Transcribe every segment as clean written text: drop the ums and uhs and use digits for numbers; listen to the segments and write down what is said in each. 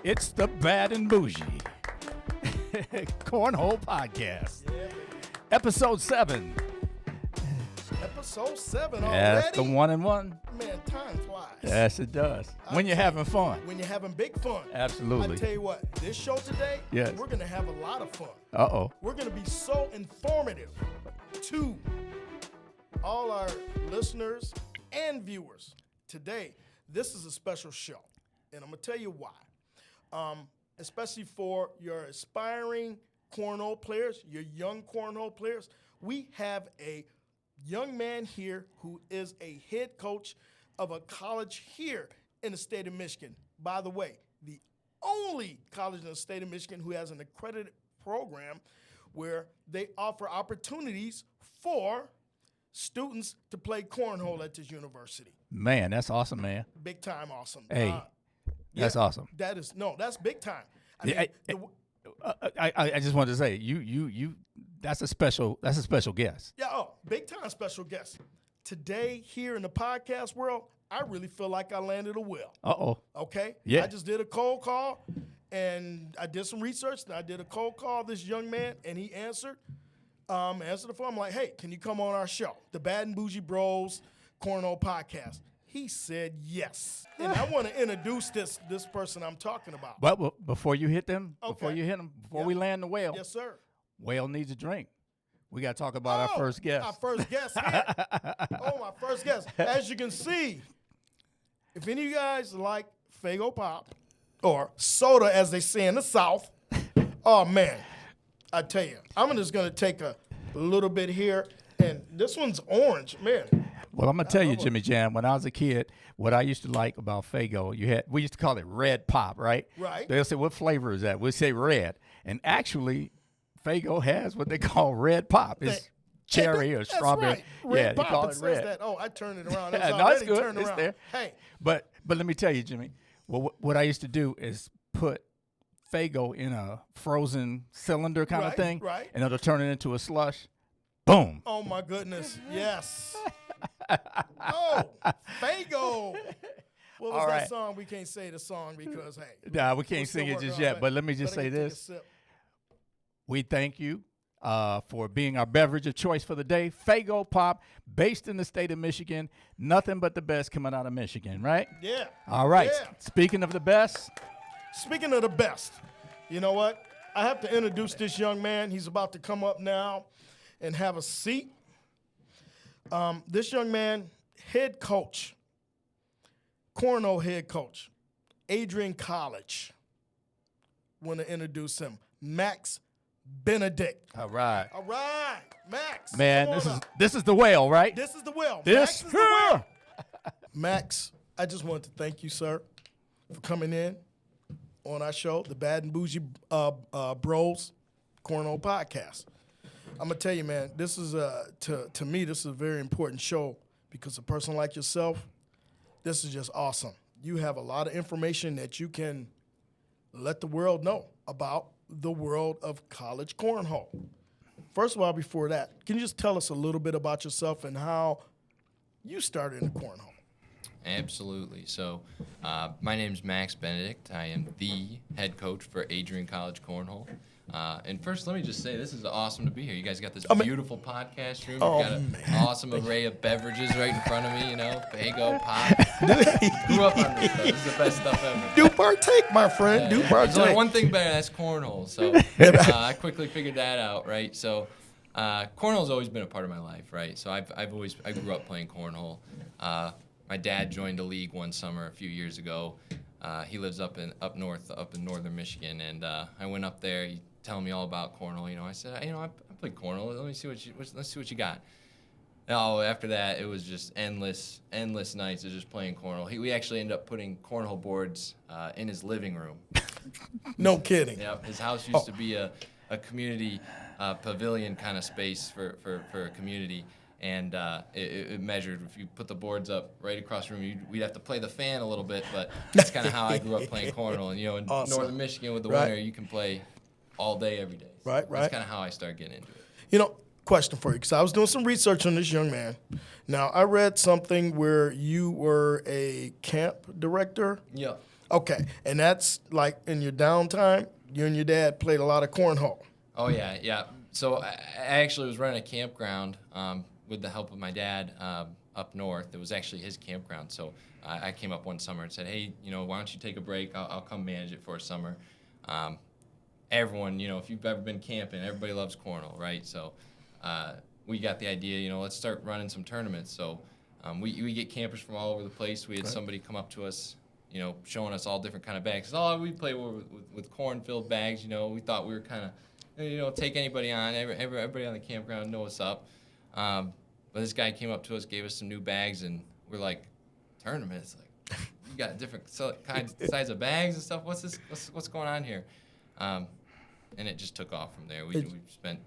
It's the Bad and Boujee Cornhole Podcast. Yeah, baby. Episode 7. Episode 7 already? That's the 1 and 1. Man, time flies. Yes, it does. When you're having fun. When you're having big fun. Absolutely. I tell you what, this show today, Yes. we're going to have a lot of fun. Uh-oh. We're going to be so informative to all our listeners and viewers. Today, this is a special show, and I'm going to tell you why. Especially for your aspiring cornhole players, your young cornhole players, we have a young man here who is a head coach of a college here in the state of Michigan. By the way, the only college in the state of Michigan who has an accredited program where they offer opportunities for students to play cornhole at this university. Man, that's awesome, man. Big time awesome. Hey, that's awesome. That's big time. I just wanted to say, you that's a special guest. Yeah, big time special guest. Today, here in the podcast world, I really feel like I landed a well. Uh-oh. Okay? Yeah. I just did a cold call, and I did some research, and I did a cold call this young man, and he answered the phone. I'm like, hey, can you come on our show, the Bad and Boujee Bros Cornhole Podcast? He said yes. And I want to introduce this person I'm talking about. But before you hit them, Okay. before we land the whale, Yes, sir. whale needs a drink. We got to talk about our first guest. Our first guest here. My first guest. As you can see, if any of you guys like Faygo Pop, or soda as they say in the South, oh, man, I tell you, I'm just going to take a little bit here. And this one's orange, man. Well, I'm gonna tell you, Jimmy Jam. When I was a kid, what I used to like about Faygo, we used to call it red pop, right? Right. They'll say, "What flavor is that?" We'll say red, and actually, Faygo has what they call red pop. It's cherry or strawberry. That's right. Red They pop. call It it says red. that. Oh, I turned it around. It's No, it's already good. turned It's around. there. Hey. But let me tell you, Jimmy. Well, what I used to do is put Faygo in a frozen cylinder kind of Right, thing, right. and it'll turn it into a slush. Boom. Oh, my goodness. Yes. Oh, Faygo. What was All that right. song? We can't say the song because, hey. Nah, we we're can't still sing it working just on yet. that. But let me just Better say take a this. sip. We thank you for being our beverage of choice for the day. Faygo Pop, based in the state of Michigan. Nothing but the best coming out of Michigan, right? Yeah. All right. Yeah. Speaking of the best, Speaking of the best, you know what? I have to introduce this young man. He's about to come up now and have a seat. This young man, head coach, Cornhole head coach, Adrian College. Want to introduce him, Max Benedict. all right. All right, Max. Man, come on up. this is the whale, right? This is the will. This Max is the will. Max, I just wanted to thank you, sir, for coming in on our show, the Bad and Boujee Bros Cornhole Podcast. I'm gonna tell you, man, this is to me, this is a very important show because a person like yourself, this is just awesome. You have a lot of information that you can let the world know about the world of college cornhole. First of all, before that, can you just tell us a little bit about yourself and how you started in cornhole? Absolutely. So, my name's Max Benedict. I am the head coach for Adrian College Cornhole. And first, let me just say, this is awesome to be here. You guys got this beautiful podcast room. You've got an awesome array of beverages right in front of me, Faygo, Pop. Grew up on this stuff. This is the best stuff ever. Do partake, my friend. Do There's only partake. one thing better, that's cornhole. So, I quickly figured that out, right? So, cornhole's always been a part of my life, right? So, I grew up playing cornhole. My dad joined a league one summer a few years ago. He lives up in northern Michigan, and I went up there. He telling me all about cornhole. I said, I played cornhole. Let's see what you got. Oh, after that, it was just endless nights of just playing cornhole. We actually ended up putting cornhole boards in his living room. No kidding. Yep, his house used to be a community pavilion kind of space for a community. And it measured. If you put the boards up right across the room, we'd have to play the fan a little bit, but that's kind of how I grew up playing cornhole. And, in Awesome. northern Michigan with the Right. winter, you can play all day, every day. So Right. That's kind of how I started getting into it. Question for you, because I was doing some research on this young man. Now, I read something where you were a camp director. Yeah. Okay, and that's like in your downtime, you and your dad played a lot of cornhole. Oh yeah, yeah. So I actually was running a campground with the help of my dad up north. It was actually his campground. So I came up one summer and said, hey, why don't you take a break? I'll come manage it for a summer. Everyone, if you've ever been camping, everybody loves cornhole, right? So we got the idea, let's start running some tournaments. So we get campers from all over the place. We had somebody come up to us, showing us all different kind of bags. Oh, we play with corn-filled bags. We thought we were kind of, take anybody on. Everybody on the campground know what's up. But this guy came up to us, gave us some new bags, and we're like, tournaments? Like, you got different size of bags and stuff. What's this? What's going on here? And it just took off from there. We spent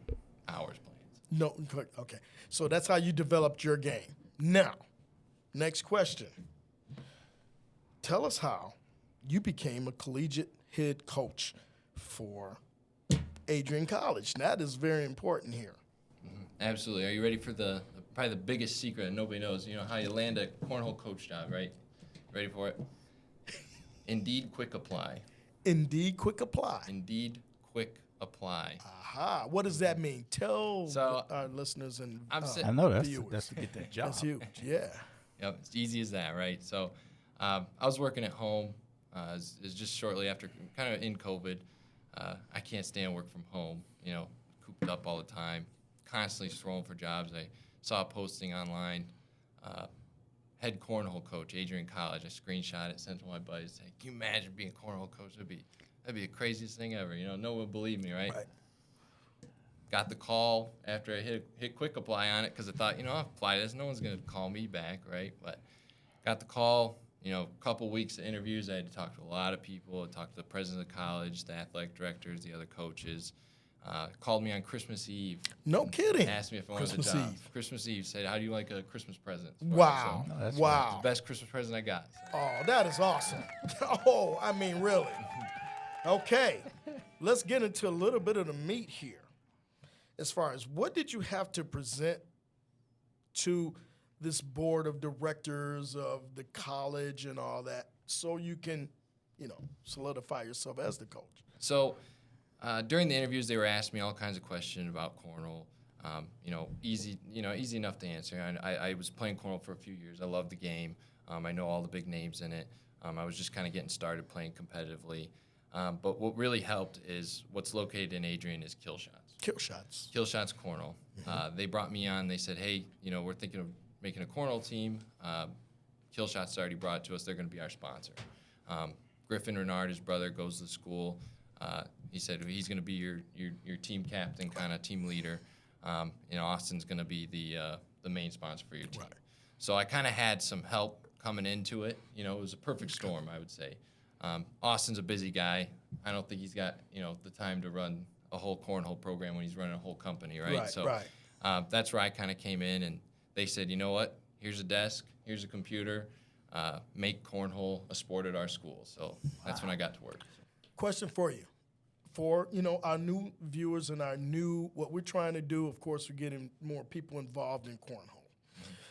hours playing. No, okay. So that's how you developed your game. Now, next question. Tell us how you became a collegiate head coach for Adrian College. That is very important here. Absolutely. Are you ready for probably the biggest secret that nobody knows? How you land a cornhole coach job, right? Ready for it? Indeed Quick Apply. Indeed Quick Apply. Indeed Quick Apply. Aha. What does that mean? Tell our listeners and I know viewers. That's to get that job. That's huge. Yeah. Yep, it's easy as that, right? So I was working at home. It's just shortly after, kind of in COVID. I can't stand work from home, cooped up all the time, constantly scrolling for jobs. I saw a posting online, head cornhole coach, Adrian College. I screenshot it, sent it to my buddies, saying, can you imagine being a cornhole coach? That'd be the craziest thing ever. No one would believe me, right? Got the call after I hit Quick Apply on it because I thought, I'll apply this. No one's going to call me back, right? But got the call, a couple weeks of interviews. I had to talk to a lot of people. I talked to the president of the college, the athletic directors, the other coaches. Called me on Christmas Eve. No kidding. Asked me if I wanted the job. Christmas Eve. Said, how do you like a Christmas present? Wow. So, that's wow. the best Christmas present I got. So. Oh, that is awesome. Oh, I mean, really. Okay. Let's get into a little bit of the meat here. As far as what did you have to present to this board of directors of the college and all that so you can, solidify yourself as the coach? So during the interviews, they were asking me all kinds of questions about cornhole. Easy enough to answer. I was playing cornhole for a few years. I love the game. I know all the big names in it. I was just kind of getting started playing competitively. But what really helped is what's located in Adrian is Kill Shots. Kill Shots. Kill Shots Cornhole. They brought me on. They said, hey, we're thinking of making a cornhole team. Kill Shots already brought it to us. They're going to be our sponsor. Griffin Renard, his brother, goes to school. He said he's going to be your team captain, kind of team leader. Austin's going to be the main sponsor for your team. Right. So I kind of had some help coming into it. It was a perfect storm, I would say. Austin's a busy guy. I don't think he's got the time to run a whole cornhole program when he's running a whole company, right? That's where I kind of came in, and they said, you know what? Here's a desk, here's a computer. Make cornhole a sport at our school. So that's when I got to work. Question for you. For, our new viewers and what we're trying to do, of course, we're getting more people involved in cornhole.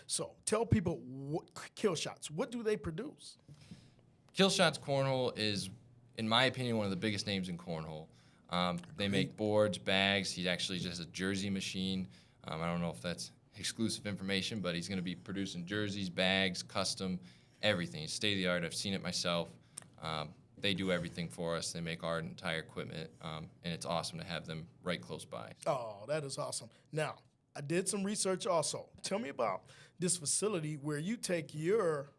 So tell people Kill Shots, what do they produce? Kill Shots Cornhole is, in my opinion, one of the biggest names in cornhole. They make boards, bags. He actually just has a jersey machine. I don't know if that's exclusive information, but he's going to be producing jerseys, bags, custom, everything. It's state-of-the-art. I've seen it myself. They do everything for us. They make our entire equipment, and it's awesome to have them right close by. Oh, that is awesome. Now, I did some research also. Tell me about this facility where you take your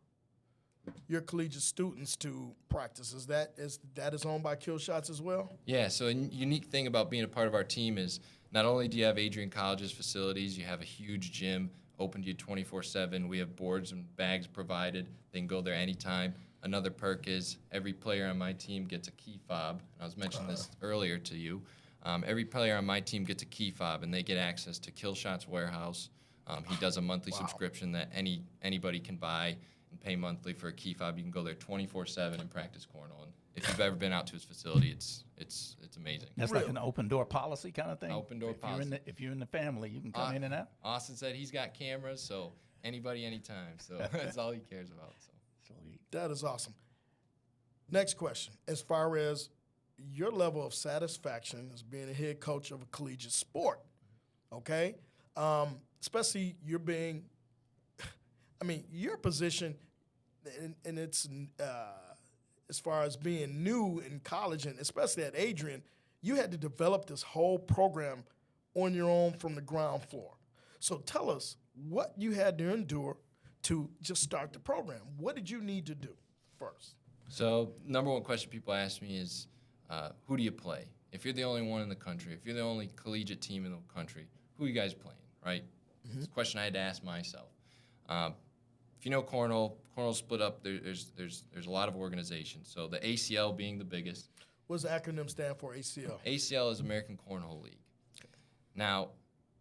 collegiate students to practice. That is owned by Kill Shots as well? Yeah, so a unique thing about being a part of our team is not only do you have Adrian College's facilities, you have a huge gym open to you 24/7. We have boards and bags provided. They can go there anytime. Another perk is every player on my team gets a key fob. I was mentioning this earlier to you. Every player on my team gets a key fob, and they get access to Kill Shots Warehouse. He does a monthly subscription that anybody can buy and pay monthly for a key fob. You can go there 24/7 and practice cornhole. And if you've ever been out to his facility, it's amazing. That's like an open door policy kind of thing. Open door policy. If you're in the family, you can come in and out. Austin said he's got cameras, so anybody, anytime. So that's all he cares about. So. That is awesome. Next question. As far as your level of satisfaction as being a head coach of a collegiate sport, okay? Especially you're being, your position, and it's as far as being new in college, and especially at Adrian, you had to develop this whole program on your own from the ground floor. So tell us what you had to endure to just start the program. What did you need to do first? So number one question people ask me is, who do you play? If you're the only one in the country, if you're the only collegiate team in the country, who are you guys playing, right? Mm-hmm. It's a question I had to ask myself. If you know Cornhole, Cornhole's split up. There's a lot of organizations. So the ACL being the biggest. What does the acronym stand for, ACL? ACL is American Cornhole League. Okay. Now,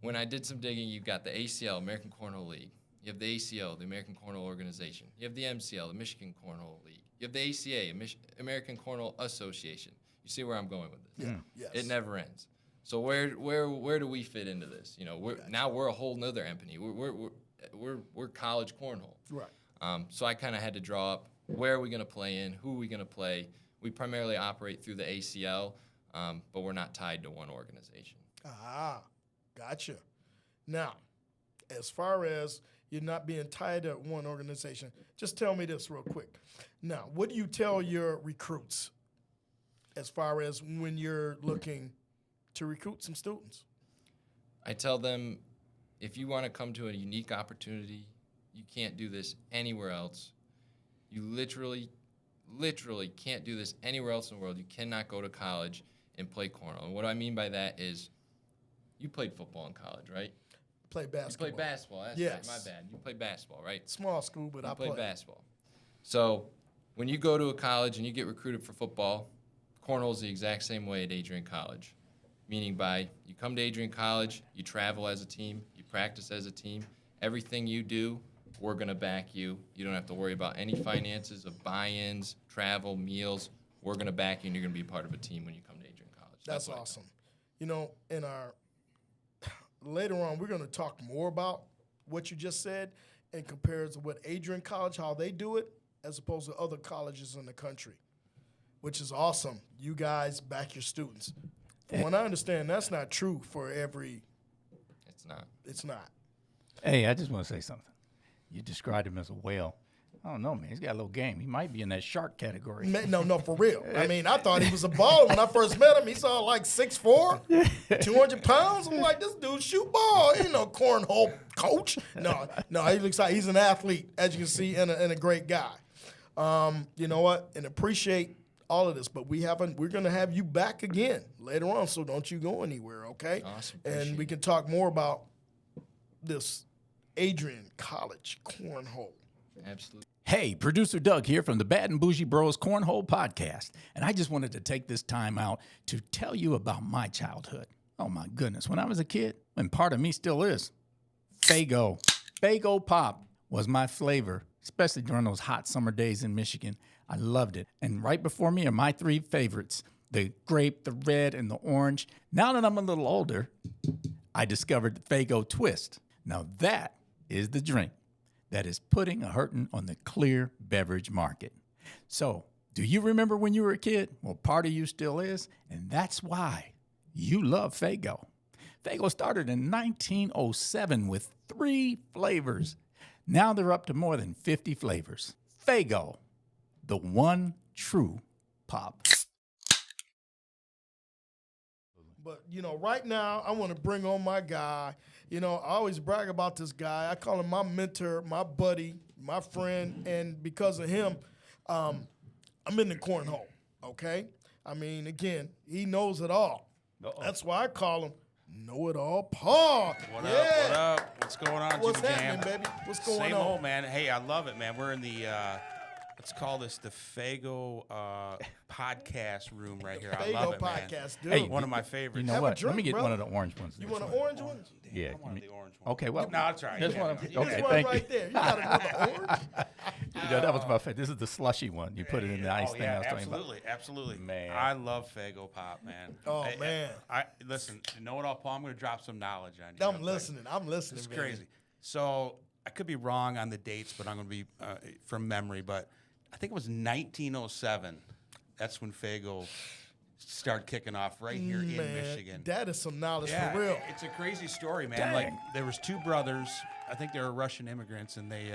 when I did some digging, you've got the ACL, American Cornhole League. You have the ACO, the American Cornhole Organization. You have the MCL, the Michigan Cornhole League. You have the ACA, American Cornhole Association. You see where I'm going with this? Yeah. Yes. It never ends. So where do we fit into this? You know, now we're a whole nother entity. We're college cornhole. Right. So I kind of had to draw up where are we going to play in, who are we going to play. We primarily operate through the ACL, but we're not tied to one organization. Ah, gotcha. Now, as far as you're not being tied to one organization, just tell me this real quick. Now, what do you tell your recruits as far as when you're looking to recruit some students? I tell them, if you want to come to a unique opportunity, you can't do this anywhere else. You literally can't do this anywhere else in the world. You cannot go to college and play cornhole. And what I mean by that is, you played football in college, right? Play basketball. You played basketball. That's yes. right, my bad. You played basketball, right? Small school, but I played basketball. So when you go to a college and you get recruited for football, cornhole's the exact same way at Adrian College. Meaning by you come to Adrian College, you travel as a team, you practice as a team. Everything you do, we're going to back you. You don't have to worry about any finances of buy-ins, travel, meals. We're going to back you, and you're going to be part of a team when you come to Adrian College. That's awesome. You know, in our later on, we're going to talk more about what you just said and compare it to what Adrian College, how they do it, as opposed to other colleges in the country, which is awesome. You guys back your students. From what I understand, that's not true for every. It's not. It's not. Hey, I just want to say something. You described him as a whale. I don't know, man. He's got a little game. He might be in that shark category. No, for real. I mean, I thought he was a baller when I first met him. He saw like 6'4", 200 pounds. I'm like, this dude shoot ball. He no cornhole coach. No, he looks like he's an athlete, as you can see, and a great guy. You know what? And appreciate all of this, but we're going to have you back again later on, so don't you go anywhere, okay? Awesome. And we can talk more about this Adrian College Cornhole. Absolutely. Hey, producer Doug here from the Bad and Boujee Bros Cornhole podcast, and I just wanted to take this time out to tell you about my childhood. Oh my goodness, when I was a kid, and part of me still is, Faygo. Faygo Pop was my flavor, especially during those hot summer days in Michigan. I loved it. And right before me are my three favorites, the grape, the red, and the orange. Now that I'm a little older, I discovered the Faygo Twist. Now that is the drink that is putting a hurting on the clear beverage market. So, do you remember when you were a kid? Well, part of you still is, and that's why you love Faygo. Faygo started in 1907 with 3 flavors. Now they're up to more than 50 flavors. Faygo, the one true pop. But, right now, I want to bring on my guy. I always brag about this guy. I call him my mentor, my buddy, my friend, and because of him, I'm in the cornhole, okay? I mean, again, he knows it all. Uh-oh. That's why I call him Know-It-All Paul. What up? What's going on, What's Jimmy happening, Jam? baby? What's going on? Same old, man. Hey, I love it, man. We're in the, let's call this the Faygo podcast room right here. I love it, podcast, man. dude. One of my favorites. You know Have a what? drink, Let me get brother. one of the orange ones. You want an orange one? Yeah. I wanted the orange one. Okay, well. No, that's all right. This Yeah, one. yeah. Okay, This one thank right you. there. You got another orange? That was my favorite. This is the slushy one. You put it in the ice thing I was talking about. Absolutely. Man. I love Faygo Pop, man. Oh, man. Listen, Know-It-All Paul, I'm going to drop some knowledge on you. I'm listening. It's baby. crazy. So I could be wrong on the dates, but I'm going to be from memory. But I think it was 1907. That's when Faygo started kicking off right here in Michigan. That is some knowledge Yeah, for real. it's a crazy story, man. Dang. Like there was two brothers. I think they were Russian immigrants, and they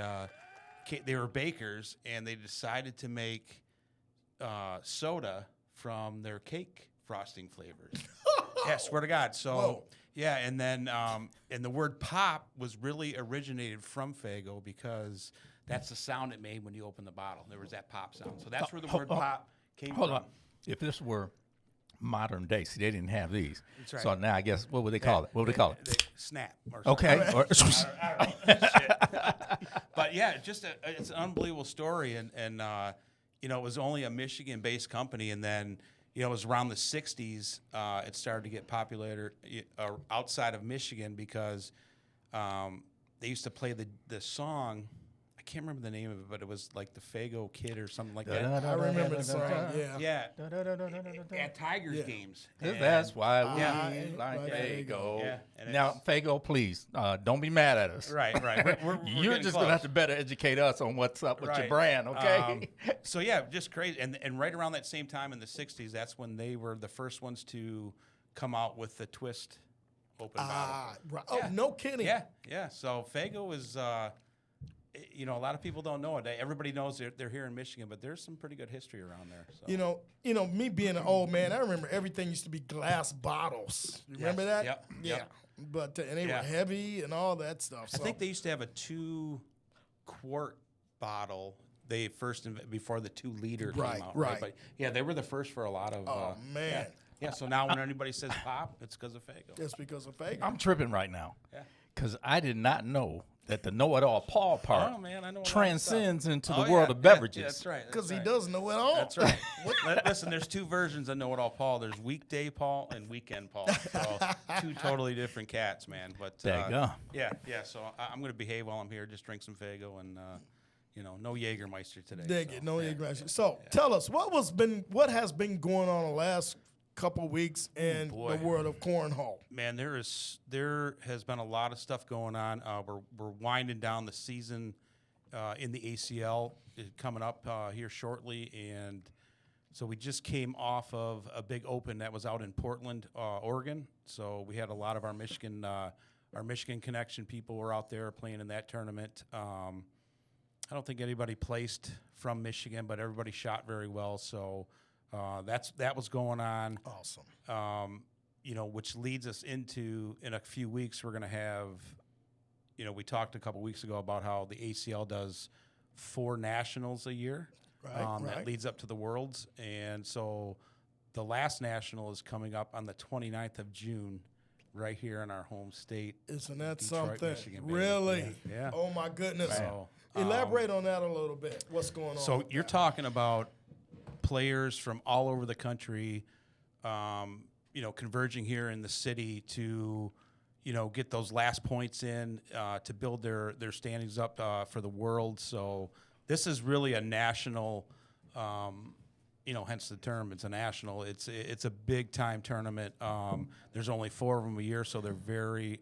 were bakers, and they decided to make soda from their cake frosting flavors. Yeah, swear to God. So Whoa. yeah, and then and the word pop was really originated from Faygo because that's the sound it made when you open the bottle. There was that pop sound. So that's where the word pop came Hold from. on. If this were modern day, see, they didn't have these. That's right. So now I guess, what would they call it? What would they call it? Snap. Or something. Okay. Or, I don't know. Shit. But yeah, it's an unbelievable story, and you know, it was only a Michigan-based company, and then you know it was around the '60s it started to get popular outside of Michigan because they used to play the song. I can't remember the name of it, but it was like the Faygo Kid or something like that. I remember the song. Yeah. Yeah. At Tigers games. That's why we like like Faygo. Yeah, and Now, Faygo, please, don't be mad at us. Right. We're You're getting just close. gonna have to better educate us on what's up with your Right. brand, okay? So yeah, just crazy. And right around that same time in the '60s, that's when they were the first ones to come out with the twist open bottle. Right. Yeah. Oh, no kidding. Yeah. So Faygo is, you know, a lot of people don't know it. Everybody knows they're here in Michigan, but there's some pretty good history around there. So. You know, me being an old man, I remember everything used to be glass bottles. You remember that? Yep. Yeah. Yep. But and they Yeah. were heavy and all that stuff. I So. think they used to have a 2-quart bottle. They first before the 2-liter Right, came out. right. But yeah, they were the first for a lot of. Oh, man. Yeah. So now when anybody says pop, it's because of Faygo. It's because of Faygo. I'm tripping right now Yeah. because I did not know that the know-it-all Paul part Oh, man, I know a lot of transcends into Oh, the world yeah, of yeah, beverages. Yeah, that's right. Because that's he right. doesn't know it all. That's right. Listen, there's 2 versions of Know It All Paul. There's Weekday Paul and Weekend Paul. So 2 totally different cats, man. But Daggone. yeah. So I'm going to behave while I'm here. Just drink some Faygo and you know, no Jägermeister today. Dig so, it. No, yeah, yeah. So tell us what has been going on the last couple of weeks in boy. the world of cornhole. Man, there has been a lot of stuff going on. We're winding down the season in the ACL coming up here shortly, and so we just came off of a big open that was out in Portland, Oregon. So we had a lot of our Michigan connection people were out there playing in that tournament. I don't think anybody placed from Michigan, but everybody shot very well. So that was going on. Awesome. You know, which leads us into, in a few weeks, we're going to have, you know, we talked a couple weeks ago about how the ACL does 4 nationals a year. Right. That leads up to the Worlds. And so the last national is coming up on the 29th of June right here in our home state. Isn't that Detroit, something? Michigan, baby. Really? Yeah. Oh, my goodness. So, Elaborate on that a little bit. What's going on? So with you're that? talking about players from all over the country, you know, converging here in the city to, you know, get those last points in to build their standings up for the World. So this is really a national, you know, hence the term. It's a national. It's a big time tournament. There's only 4 of them a year, so they're very,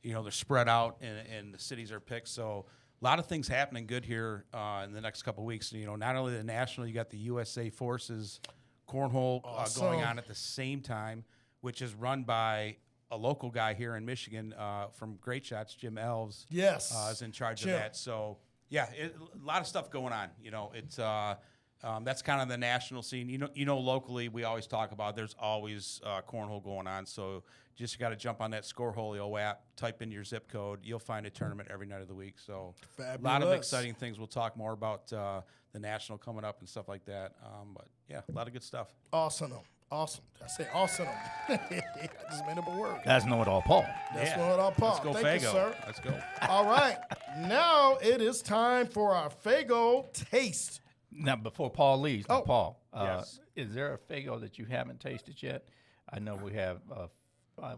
you know, they're spread out and the cities are picked. So a lot of things happening good here in the next couple of weeks. You know, not only the national, you got the USA Forces Cornhole going on at the same time, which is run by a local guy here in Michigan from Great Shots, Jim Elves. Yes. Is in charge Jim. of that. So yeah, a lot of stuff going on. You know, it's that's kind of the national scene. You know, locally we always talk about there's always cornhole going on. So just got to jump on that Scoreholio app, type in your zip code, you'll find a tournament every night of the week. So a lot of Fabulous. exciting things. We'll talk more about the national coming up and stuff like that. But yeah, a lot of good stuff. Awesome. Awesome. I say awesome. I just made up a word. That's know-it-all Paul. That's Yeah. what I'll Paul. Let's go Thank you, Faygo. sir. Let's go. All right. Now it is time for our Faygo taste. Now, before Paul leaves, now, Oh. Paul, Yes. is there a Faygo that you haven't tasted yet? I know we have.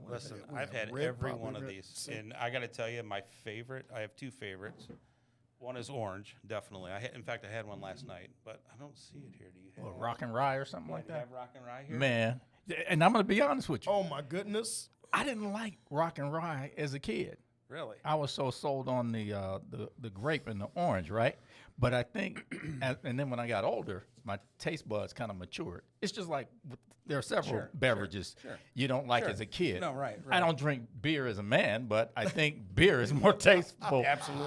Listen, we I've have had red, every probably one of red. these, and I got to tell you, my favorite. I have 2 favorites. One is orange, definitely. In fact, I had one last night, but I don't see it here. Do you have Rock and Rye or something Yeah, like do you that. have Rock and Rye here? Man, and I'm going to be honest with you. Oh my goodness. I didn't like Rock and Rye as a kid. Really? I was so sold on the grape and the orange, right? But I think, and then when I got older, my taste buds kind of matured. It's just like there are several beverages you don't like as a kid. No, right. I don't drink beer as a man, but I think beer is more tasteful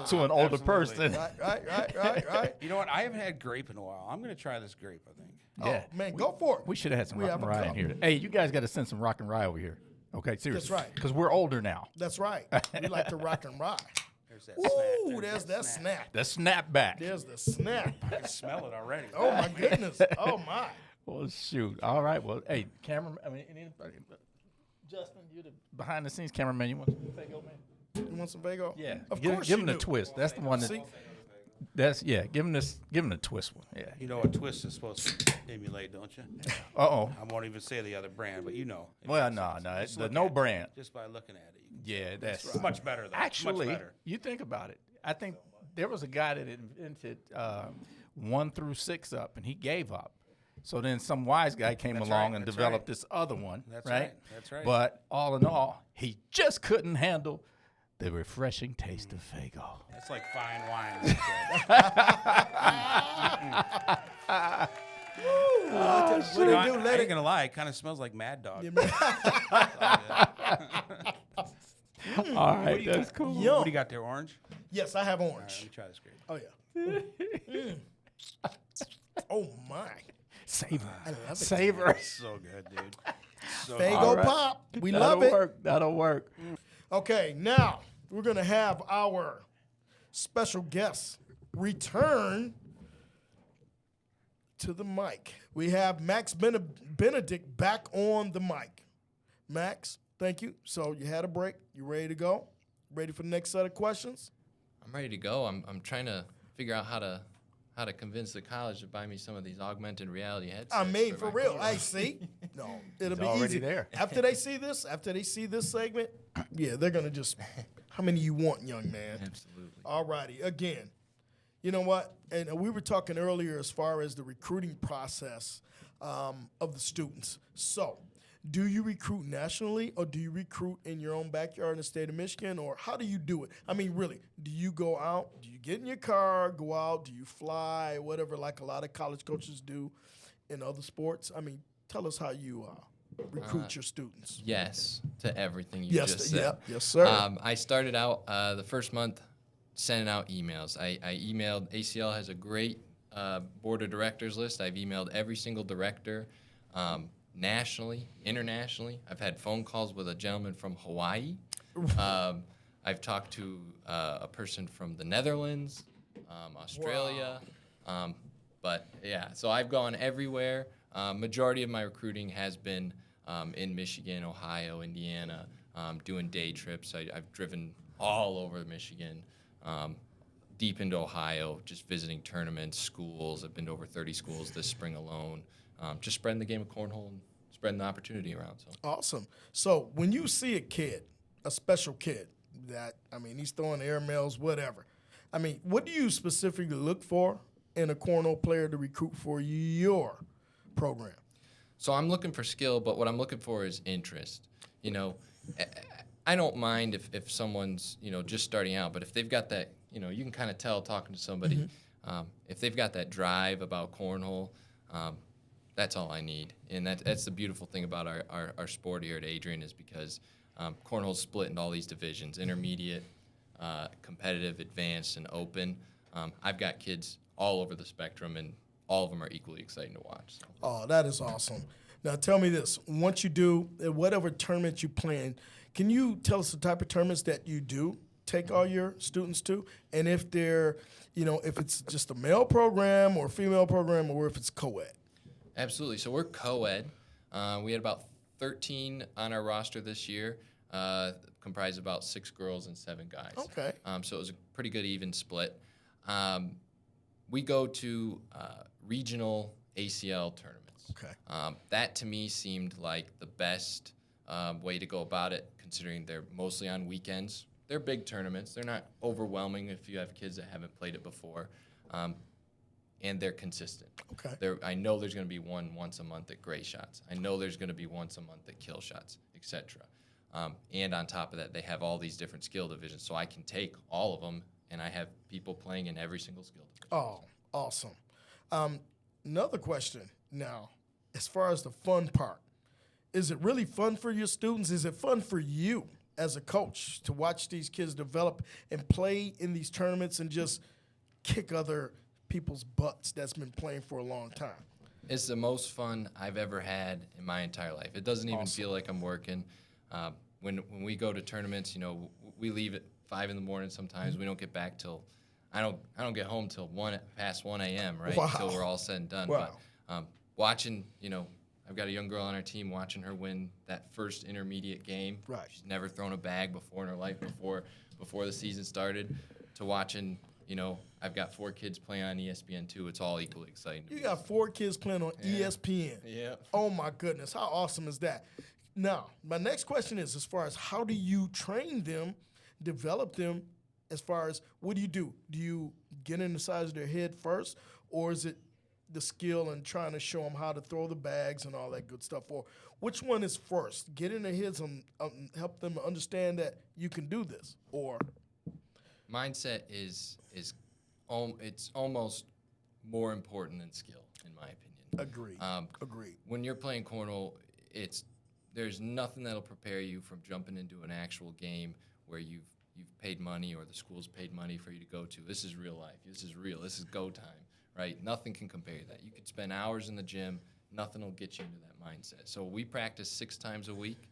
to an older person. Right. You know what? I haven't had grape in a while. I'm going to try this grape, I think. Yeah. Oh, man, go for it. We should have had some We rock have and a rye in cup. here. Hey, you guys got to send some rock and rye over here. Okay, seriously. That's right. Because we're older now. That's right. We like to rock and ride. There's that Ooh, snap. there's that snap. The snapback. There's the snap. I can smell it already. Oh, my goodness. Oh, my. Well, shoot. All right. Well, hey, cameraman. I mean, anybody. Justin, you're the behind the scenes cameraman. You want some Fago, man? You want some Fago? Yeah. Of give, course give you him the do. twist. That's the one that. See? That's Give him this. Give him the twist one. Yeah. You know what twist is supposed to emulate, don't you? Uh-oh. I won't even say the other brand, but you know. Well, no. Just The look no at it. brand. Just by looking at it. Yeah, that's It's much better, though. Actually, much better. you think about it. I think there was a guy that invented 1 through 6 up, and he gave up. So then some wise guy came That's along right, and that's developed right. this other one. That's right. right, that's right. But all in all, he just couldn't handle the refreshing taste of Fago. That's like fine wine. What do You know, they do? I Let ain't it. gonna lie, it kind of smells like Mad Dog. All right, that's cool. Yum. What do you got there, orange? Yes, I have All right, orange. let me try this grape. Oh, yeah. Oh, my. Savor. I love it. Savor. So good, dude. So Fago All right. Pop. We That'll love it. work. That'll work. Okay, now we're going to have our special guest return to the mic. We have Max Benedict back on the mic. Max, thank you. So you had a break. You ready to go? Ready for the next set of questions? I'm ready to go. I'm trying to figure out how to convince the college to buy me some of these augmented reality headsets. I mean, for my real. corner. I see. No, it'll It's be already easy. there. After they see this segment, yeah, they're gonna just. How many you want, young man? Absolutely. All righty. Again, you know what? And we were talking earlier as far as the recruiting process of the students. So, do you recruit nationally or do you recruit in your own backyard in the state of Michigan, or how do you do it? I mean, really, do you go out? Do you get in your car, go out? Do you fly, whatever, like a lot of college coaches do in other sports? I mean, tell us how you recruit your students. Yes to everything you Yes, just said. yeah, yes, sir. I started out the first month sending out emails. I emailed, ACL has a great board of directors list. I've emailed every single director nationally, internationally. I've had phone calls with a gentleman from Hawaii. I've talked to a person from the Netherlands, Australia. But yeah, so I've gone everywhere. Majority of my recruiting has been in Michigan, Ohio, Indiana, doing day trips. I've driven all over Michigan, deep into Ohio, just visiting tournaments, schools. I've been to over 30 schools this spring alone, just spreading the game of cornhole and spreading the opportunity around. So Awesome. So when you see a kid, a special kid, that, I mean, he's throwing air mails, whatever. I mean, what do you specifically look for in a cornhole player to recruit for your program? So I'm looking for skill, but what I'm looking for is interest. You know, I don't mind if someone's, you know, just starting out, but if they've got that, you know, you can kind of tell talking to somebody, if they've got that drive about cornhole, that's all I need. And that's the beautiful thing about our sport here at Adrian is because cornhole's split into all these divisions, intermediate, competitive, advanced, and open. I've got kids all over the spectrum, and all of them are equally exciting to watch. So. Oh, that is awesome. Now, tell me this. Once you do, whatever tournament you play in, can you tell us the type of tournaments that you do take all your students to? And if they're, you know, if it's just a male program or a female program or if it's co-ed? Absolutely. So we're co-ed. We had about 13 on our roster this year, comprised of about 6 girls and 7 guys. Okay. So it was a pretty good even split. We go to regional ACL tournaments. Okay. That to me seemed like the best way to go about it, considering they're mostly on weekends. They're big tournaments. They're not overwhelming if you have kids that haven't played it before. And they're consistent. Okay. I know there's going to be one once a month at gray shots. I know there's going to be once a month at kill shots, etc. And on top of that, they have all these different skill divisions. So I can take all of them, and I have people playing in every single skill division. Oh, awesome. Another question now, as far as the fun part, is it really fun for your students? Is it fun for you as a coach to watch these kids develop and play in these tournaments and just kick other people's butts that's been playing for a long time? It's the most fun I've ever had in my entire life. It doesn't even feel like I'm working. When we go to tournaments, we leave at 5 in the morning sometimes. We don't get back till I don't get home till past 1 a.m. right? Wow. Until we're all said and done. Wow. But watching, I've got a young girl on our team, watching her win that first intermediate game. Right. She's never thrown a bag before in her life before the season started. To watching, I've got 4 kids playing on ESPN2. It's all equally exciting. You got 4 kids playing on ESPN. Yeah. Oh, my goodness. How awesome is that? Now, my next question is as far as how do you train them, develop them, as far as what do you do? Do you get in the size of their head first, or is it the skill and trying to show them how to throw the bags and all that good stuff? Or which one is first? Get in their heads and help them understand that you can do this, or Mindset is it's almost more important than skill, in my opinion. Agreed. When you're playing cornhole, there's nothing that'll prepare you from jumping into an actual game where you've paid money or the school's paid money for you to go to. This is real life. This is real. This is go time, right? Nothing can compare to that. You could spend hours in the gym. Nothing will get you into that mindset. So we practice 6 times a week.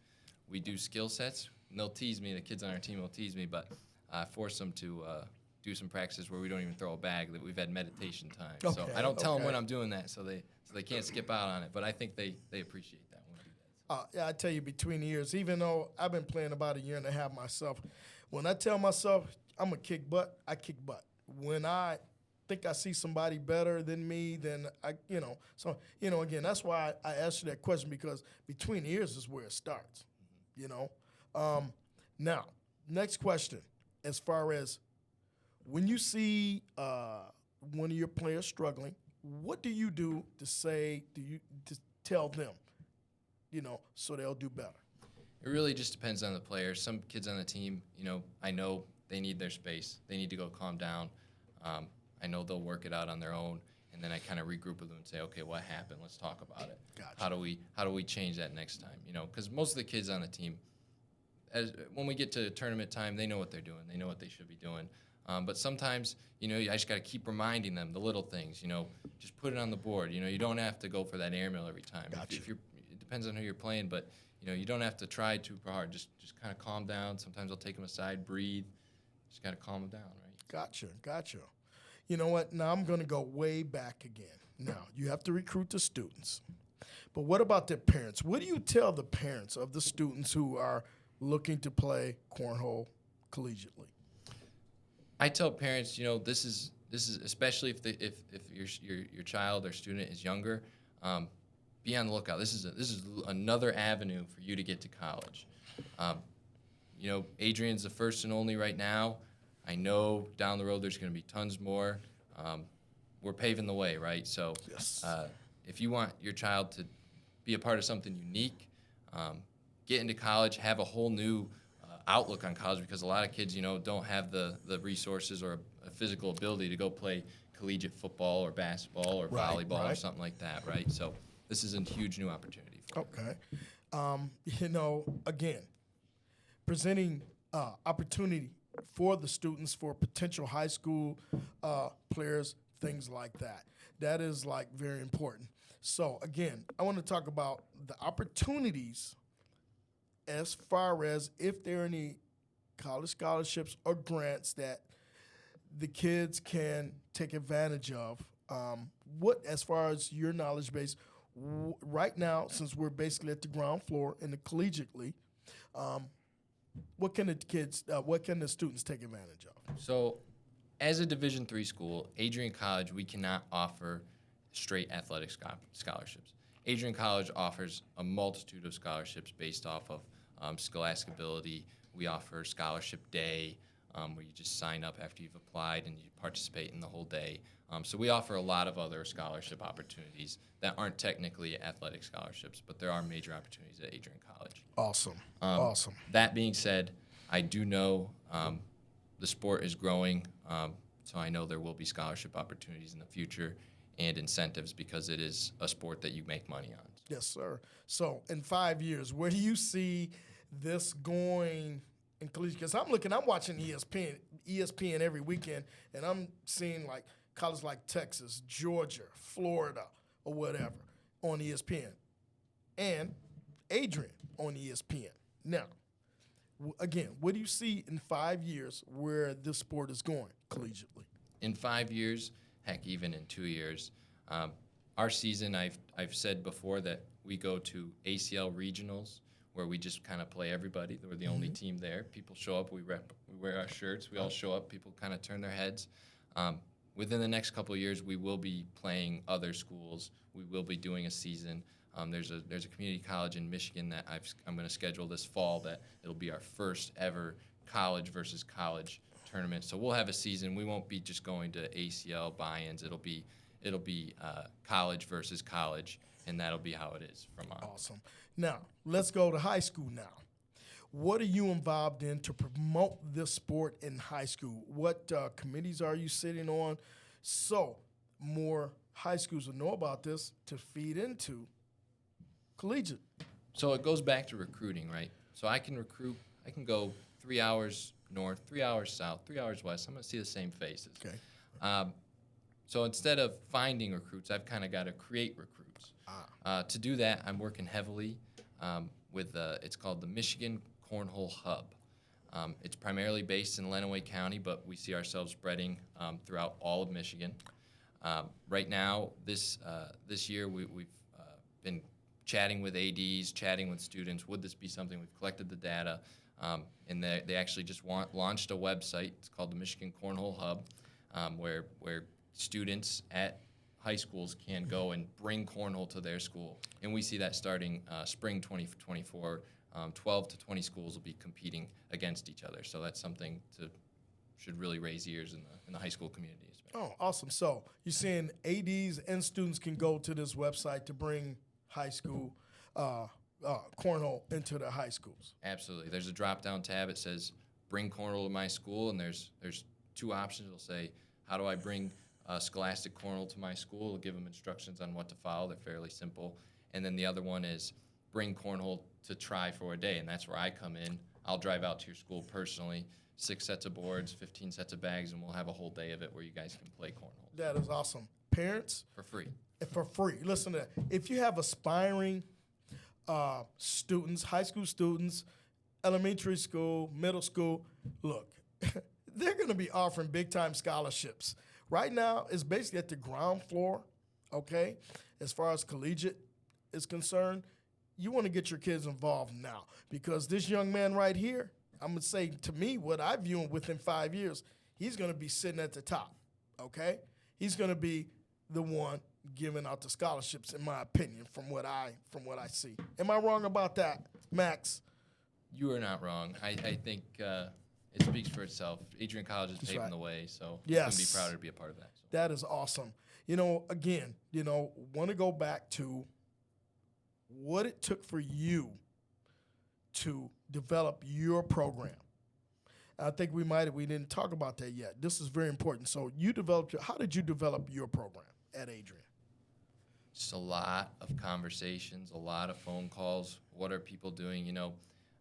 We do skill sets. And they'll tease me. The kids on our team will tease me, but I force them to do some practices where we don't even throw a bag, that we've had meditation time. So Okay, I don't tell them okay. when I'm doing that, so they can't skip out on it. But I think they appreciate that when we do that. Yeah, I tell you, between the years, even though I've been playing about a year and a half myself, when I tell myself I'm going to kick butt, I kick butt. When I think I see somebody better than me, then again, that's why I asked you that question, because between the years is where it starts, Now, next question, as far as when you see one of your players struggling, what do you do to tell them, so they'll do better? It really just depends on the player. Some kids on the team, I know they need their space. They need to go calm down. I know they'll work it out on their own, and then I kind of regroup with them and say, okay, what happened? Let's talk about it. Gotcha. How do we change that next time? Because most of the kids on the team, when we get to tournament time, they know what they're doing. They know what they should be doing. But sometimes, I just got to keep reminding them the little things. Just put it on the board. You don't have to go for that airmail every time. Gotcha. It depends on who you're playing, but you don't have to try too hard. Just kind of calm down. Sometimes I'll take them aside, breathe. Just got to calm them down, right? Gotcha. You know what? Now I'm going to go way back again. Now, you have to recruit the students. But what about their parents? What do you tell the parents of the students who are looking to play cornhole collegiately? I tell parents, this is especially if your child or student is younger, be on the lookout. This is another avenue for you to get to college. Adrian's the first and only right now. I know down the road there's going to be tons more. We're paving the way, right? So Yes. if you want your child to be a part of something unique, get into college, have a whole new outlook on college, because a lot of kids, don't have the resources or a physical ability to go play collegiate football or basketball or volleyball or something like that, right? So this is a huge new opportunity for them. Okay. Again, presenting opportunity for the students, for potential high school players, things like that. That is very important. So again, I want to talk about the opportunities as far as if there are any college scholarships or grants that the kids can take advantage of. What, as far as your knowledge base, right now, since we're basically at the ground floor in the collegiately, what can the students take advantage of? So as a Division III school, Adrian College, we cannot offer straight athletic scholarships. Adrian College offers a multitude of scholarships based off of scholastic ability. We offer scholarship day. where you just sign up after you've applied and you participate in the whole day. So we offer a lot of other scholarship opportunities that aren't technically athletic scholarships, but there are major opportunities at Adrian College. Awesome. Awesome. That being said, I do know the sport is growing, so I know there will be scholarship opportunities in the future and incentives because it is a sport that you make money on. Yes, sir. So in 5 years, where do you see this going in collegiate? Because I'm watching ESPN every weekend, and I'm seeing like colleges like Texas, Georgia, Florida, or whatever on ESPN, and Adrian on ESPN. Now, again, what do you see in 5 years where this sport is going collegiately? In 5 years, heck, even in 2 years, our season, I've said before that we go to ACL regionals where we just kind of play everybody. We're the only team there. People show up, we wear our shirts, we all show up, people kind of turn their heads. Within the next couple of years, we will be playing other schools. We will be doing a season. There's a community college in Michigan that I'm going to schedule this fall that it'll be our first ever college versus college tournament. So we'll have a season. We won't be just going to ACL buy-ins. It'll be college versus college, and that'll be how it is from on. Awesome. Now, let's go to high school now. What are you involved in to promote this sport in high school? What committees are you sitting on? So more high schools will know about this to feed into collegiate. So it goes back to recruiting, right? So I can recruit. I can go 3 hours north, 3 hours south, 3 hours west. I'm going to see the same faces. Okay. So instead of finding recruits, I've kind of got to create recruits. To do that, I'm working heavily with it's called the Michigan Cornhole Hub. It's primarily based in Lenawee County, but we see ourselves spreading throughout all of Michigan. Right now, this year, we've been chatting with ADs, chatting with students. Would this be something? We've collected the data, and they actually just launched a website. It's called the Michigan Cornhole Hub, where students at high schools can go and bring cornhole to their school. And we see that starting spring 2024. 12 to 20 schools will be competing against each other. So that's something should really raise ears in the high school community. Oh, awesome. So you're saying ADs and students can go to this website to bring high school cornhole into their high schools. Absolutely. There's a drop-down tab. It says, bring cornhole to my school, and there's two options. It'll say, how do I bring scholastic cornhole to my school? It'll give them instructions on what to follow. They're fairly simple. And then the other one is, bring cornhole to try for a day, and that's where I come in. I'll drive out to your school personally, 6 sets of boards, 15 sets of bags, and we'll have a whole day of it where you guys can play cornhole. That is awesome. Parents? For free. For free. Listen to that. If you have aspiring students, high school students, elementary school, middle school, look, they're going to be offering big-time scholarships. Right now, it's basically at the ground floor, okay, as far as collegiate is concerned. You want to get your kids involved now because this young man right here, I'm going to say to me what I view him within 5 years, he's going to be sitting at the top, okay? He's going to be the one giving out the scholarships, in my opinion, from what I see. Am I wrong about that, Max? You are not wrong. I think it speaks for itself. Adrian College is paving the way, so I'm going to be proud to be a part of that. So. That is awesome. Again, want to go back to what it took for you to develop your program. I think we didn't talk about that yet. This is very important. So how did you develop your program at Adrian? Just a lot of conversations, a lot of phone calls. What are people doing?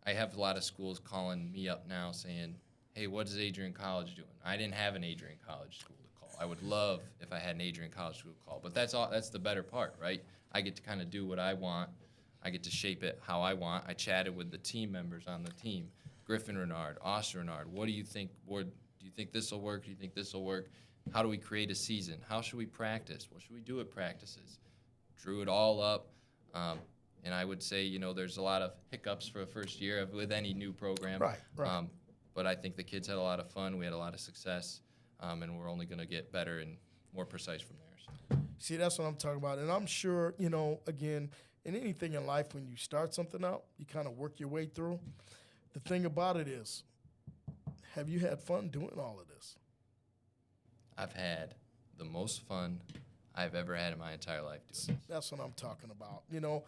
I have a lot of schools calling me up now saying, hey, what is Adrian College doing? I didn't have an Adrian College school to call. I would love if I had an Adrian College school to call. But that's the better part, right? I get to kind of do what I want. I get to shape it how I want. I chatted with the team members on the team, Griffin Renard, Austin Renard. What do you think? Do you think this will work? Do you think this will work? How do we create a season? How should we practice? What should we do at practices? Drew it all up. And I would say, there's a lot of hiccups for the first year with any new program. Right. But I think the kids had a lot of fun. We had a lot of success. And we're only going to get better and more precise from there. So. See, that's what I'm talking about. And I'm sure, again, in anything in life, when you start something out, you kind of work your way through. The thing about it is have you had fun doing all of this? I've had the most fun I've ever had in my entire life doing this. That's what I'm talking about. You know,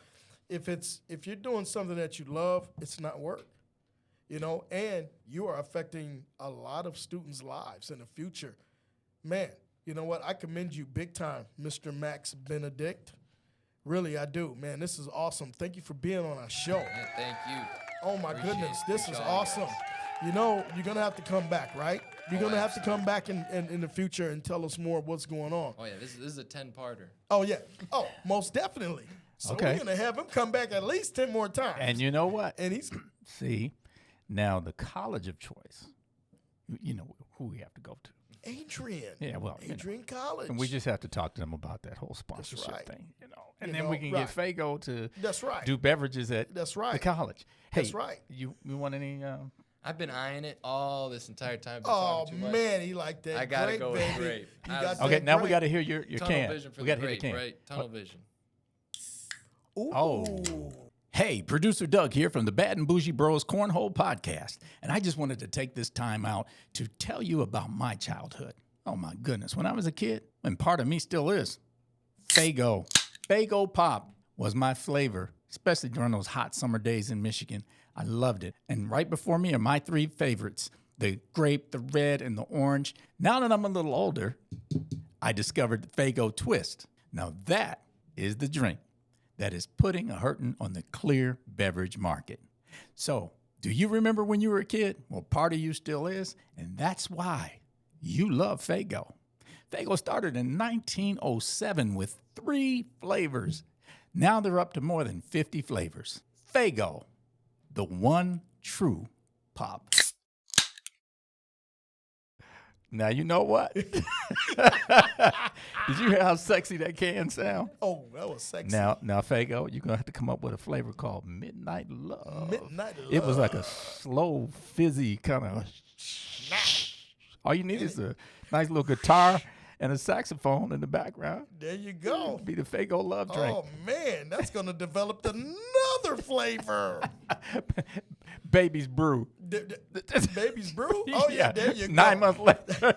if you're doing something that you love, it's not work. You know, and you are affecting a lot of students' lives in the future. Man, you know what? I commend you big time, Mr. Max Benedict. Really, I do. Man, this is awesome. Thank you for being on our show. Yeah, thank you. Oh, my Appreciate goodness. it. This is Appreciate awesome. all you You know, you're going to have to come back, right? You're going to have to absolutely. come back in the future and tell us more of what's going on. Oh, yeah, this is a 10-parter. Oh, yeah. Oh, most definitely. So Okay. we're going to have him come back at least 10 more times. And you know what? And he's See, now the college of choice, you know who we have to go to. Adrian. Yeah, well, you know. Adrian College. And we just have to talk to them about that whole sponsorship right. thing, you know. And You then know, we can right. get Fago to That's right. do beverages at That's right. the college. Hey, That's right. You want any? I've been eyeing it all this entire time. Been Oh, talking too much. man, he like that. I gotta grape, go with baby. grape. You I got was- that Okay, now we grape. got to hear your Tunnel can. vision for We the got to hear grape, the can. right? Tunnel vision. Ooh. Oh. Hey, producer Doug here from the Bad and Boujee Bros Cornhole podcast. And I just wanted to take this time out to tell you about my childhood. Oh my goodness. When I was a kid, and part of me still is, Fago. Fago Pop was my flavor, especially during those hot summer days in Michigan. I loved it. And right before me are my three favorites, the grape, the red, and the orange. Now that I'm a little older, I discovered the Fago Twist. Now that is the drink that is putting a hurting on the clear beverage market. So, do you remember when you were a kid? Well, part of you still is, and that's why you love Fago. Fago started in 1907 with 3 flavors. Now they're up to more than 50 flavors. Fago, the one true pop. Now, you know what? Did you hear how sexy that can sound? Oh, that was sexy. Now, Fago, you're gonna have to come up with a flavor called Midnight Love. Midnight It was like a Love. slow, fizzy kind of. All you need is a nice little guitar and a saxophone in the background. There you go. Be the Fago love drink. Oh, man, that's going to develop another flavor. Baby's Brew. Baby's Brew? Oh, yeah, there you go. 9 months later.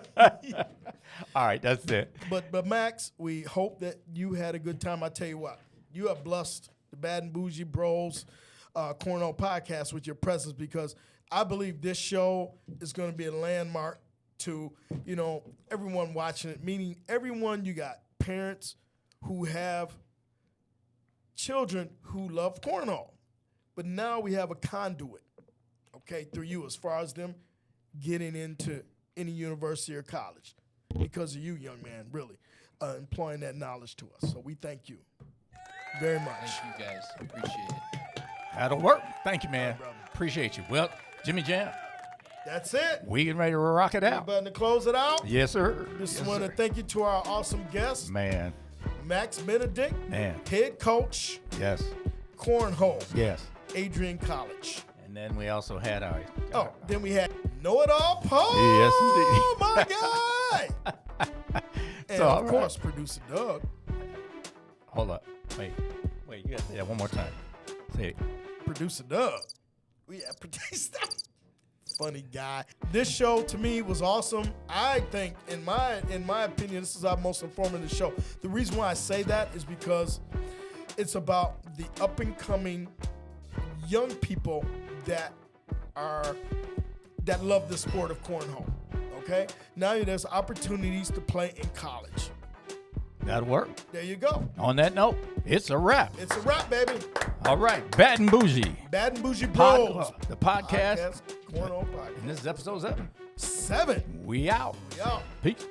All right, that's it. But Max, we hope that you had a good time. I tell you what, you have blessed the Bad and Boujee Bros Cornhole podcast with your presence, because I believe this show is going to be a landmark to, you know, everyone watching it, meaning everyone. You got parents who have children who love cornhole, but now we have a conduit, okay, through you, as far as them getting into any university or college because of you, young man, really employing that knowledge to us. So we thank you very much. Thank you guys. Appreciate it. That'll work. Thank you, man. brother. Appreciate you. Well, Jimmy Jam, That's it. we getting ready to rock it out. Button to close it out. Yes, sir. Just Yes, want to sir. thank you to our awesome guest, Man, Max Benedict, man. head coach, Yes, Cornhole, yes. Adrian College. And then we also had our. Oh, then we had Know It All Paul. Yes, Oh, indeed. my guy. And So, all of right. course, producer Doug. Hold up. Wait. You got to say that one more time. Say it. Producer Doug. We had producer. Funny guy. This show to me was awesome. I think, in my opinion, this is our most informative show. The reason why I say that is because it's about the up and coming young people that love the sport of cornhole. Okay? Now there's opportunities to play in college. That'll work. There you go. On that note, it's a wrap. It's a wrap, baby. All right. Bad and Boujee. Bad and Boujee Bros. The podcast. Cornhole podcast. And this is episode 7. 7. We out. Yeah. Peace.